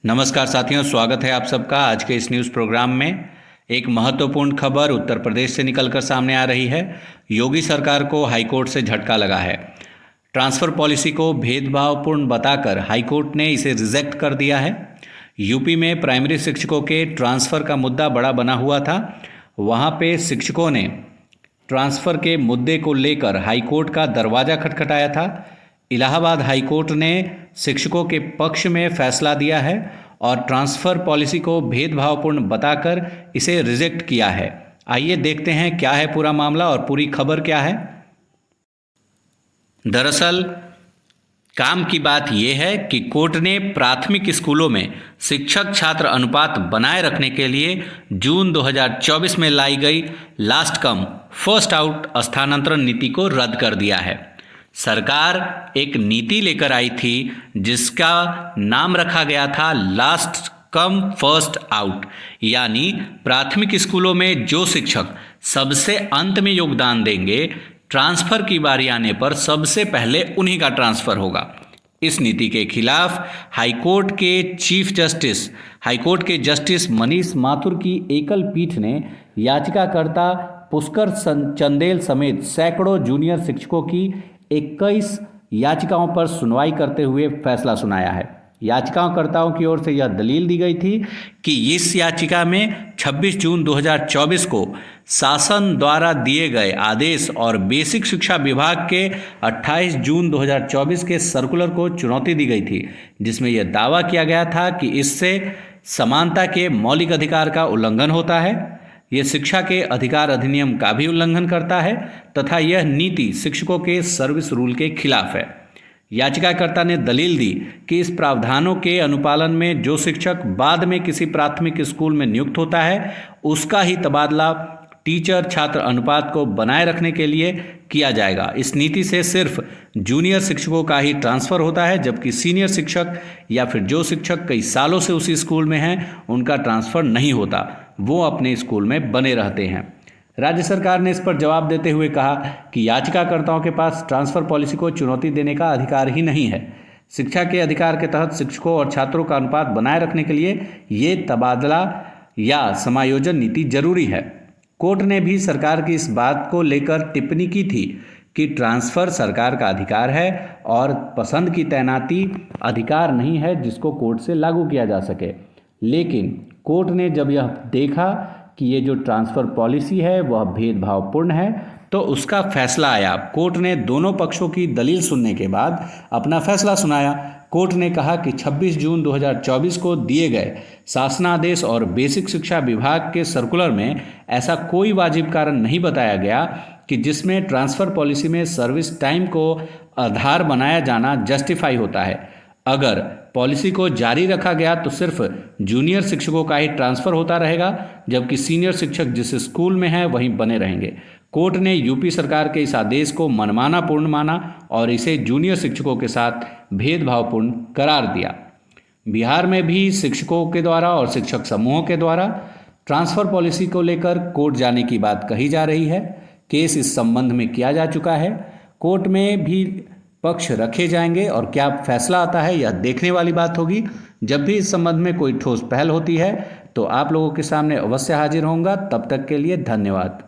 नमस्कार साथियों, स्वागत है आप सबका आज के इस न्यूज़ प्रोग्राम में। एक महत्वपूर्ण खबर उत्तर प्रदेश से निकलकर सामने आ रही है। योगी सरकार को हाईकोर्ट से झटका लगा है। ट्रांसफ़र पॉलिसी को भेदभावपूर्ण बताकर हाईकोर्ट ने इसे रिजेक्ट कर दिया है। यूपी में प्राइमरी शिक्षकों के ट्रांसफ़र का मुद्दा बड़ा बना हुआ था। वहाँ पे शिक्षकों ने ट्रांसफ़र के मुद्दे को लेकर हाईकोर्ट का दरवाज़ा खटखटाया था। इलाहाबाद हाईकोर्ट ने शिक्षकों के पक्ष में फैसला दिया है और ट्रांसफ़र पॉलिसी को भेदभावपूर्ण बताकर इसे रिजेक्ट किया है। आइए देखते हैं क्या है पूरा मामला और पूरी खबर क्या है। दरअसल काम की बात यह है कि कोर्ट ने प्राथमिक स्कूलों में शिक्षक छात्र अनुपात बनाए रखने के लिए जून 2024 में लाई गई लास्ट कम फर्स्ट आउट स्थानांतरण नीति को रद्द कर दिया है। सरकार एक नीति लेकर आई थी जिसका नाम रखा गया था लास्ट कम फर्स्ट आउट, यानी प्राथमिक स्कूलों में जो शिक्षक सबसे अंत में योगदान देंगे, ट्रांसफ़र की बारी आने पर सबसे पहले उन्हीं का ट्रांसफ़र होगा। इस नीति के खिलाफ हाईकोर्ट के जस्टिस मनीष माथुर की एकल पीठ ने याचिकाकर्ता पुष्कर चंदेल समेत सैकड़ों जूनियर शिक्षकों की 21 याचिकाओं पर सुनवाई करते हुए फैसला सुनाया है। याचिकाकर्ताओं की ओर से यह दलील दी गई थी कि इस याचिका में 26 जून 2024 को शासन द्वारा दिए गए आदेश और बेसिक शिक्षा विभाग के 28 जून 2024 के सर्कुलर को चुनौती दी गई थी, जिसमें यह दावा किया गया था कि इससे समानता के मौलिक अधिकार का उल्लंघन होता है। यह शिक्षा के अधिकार अधिनियम का भी उल्लंघन करता है तथा यह नीति शिक्षकों के सर्विस रूल के खिलाफ है। याचिकाकर्ता ने दलील दी कि इस प्रावधानों के अनुपालन में जो शिक्षक बाद में किसी प्राथमिक स्कूल में नियुक्त होता है, उसका ही तबादला टीचर छात्र अनुपात को बनाए रखने के लिए किया जाएगा। इस नीति से सिर्फ जूनियर शिक्षकों का ही ट्रांसफ़र होता है, जबकि सीनियर शिक्षक या फिर जो शिक्षक कई सालों से उसी स्कूल में हैं, उनका ट्रांसफ़र नहीं होता, वो अपने स्कूल में बने रहते हैं। राज्य सरकार ने इस पर जवाब देते हुए कहा कि याचिकाकर्ताओं के पास ट्रांसफ़र पॉलिसी को चुनौती देने का अधिकार ही नहीं है। शिक्षा के अधिकार के तहत शिक्षकों और छात्रों का अनुपात बनाए रखने के लिए ये तबादला या समायोजन नीति जरूरी है। कोर्ट ने भी सरकार की इस बात को लेकर टिप्पणी की थी कि ट्रांसफ़र सरकार का अधिकार है और पसंद की तैनाती अधिकार नहीं है जिसको कोर्ट से लागू किया जा सके। लेकिन कोर्ट ने जब यह देखा कि ये जो ट्रांसफ़र पॉलिसी है वह भेदभावपूर्ण है, तो उसका फैसला आया। कोर्ट ने दोनों पक्षों की दलील सुनने के बाद अपना फैसला सुनाया। कोर्ट ने कहा कि 26 जून 2024 को दिए गए शासनादेश और बेसिक शिक्षा विभाग के सर्कुलर में ऐसा कोई वाजिब कारण नहीं बताया गया कि जिसमें ट्रांसफ़र पॉलिसी में सर्विस टाइम को आधार बनाया जाना जस्टिफाई होता है। अगर पॉलिसी को जारी रखा गया तो सिर्फ जूनियर शिक्षकों का ही ट्रांसफ़र होता रहेगा, जबकि सीनियर शिक्षक जिस स्कूल में हैं वहीं बने रहेंगे। कोर्ट ने यूपी सरकार के इस आदेश को मनमानापूर्ण माना और इसे जूनियर शिक्षकों के साथ भेदभावपूर्ण करार दिया। बिहार में भी शिक्षकों के द्वारा और शिक्षक समूहों के द्वारा ट्रांसफ़र पॉलिसी को लेकर कोर्ट जाने की बात कही जा रही है। केस इस संबंध में किया जा चुका है। कोर्ट में भी पक्ष रखे जाएंगे और क्या फैसला आता है यह देखने वाली बात होगी। जब भी इस संबंध में कोई ठोस पहल होती है तो आप लोगों के सामने अवश्य हाजिर होऊंगा। तब तक के लिए धन्यवाद।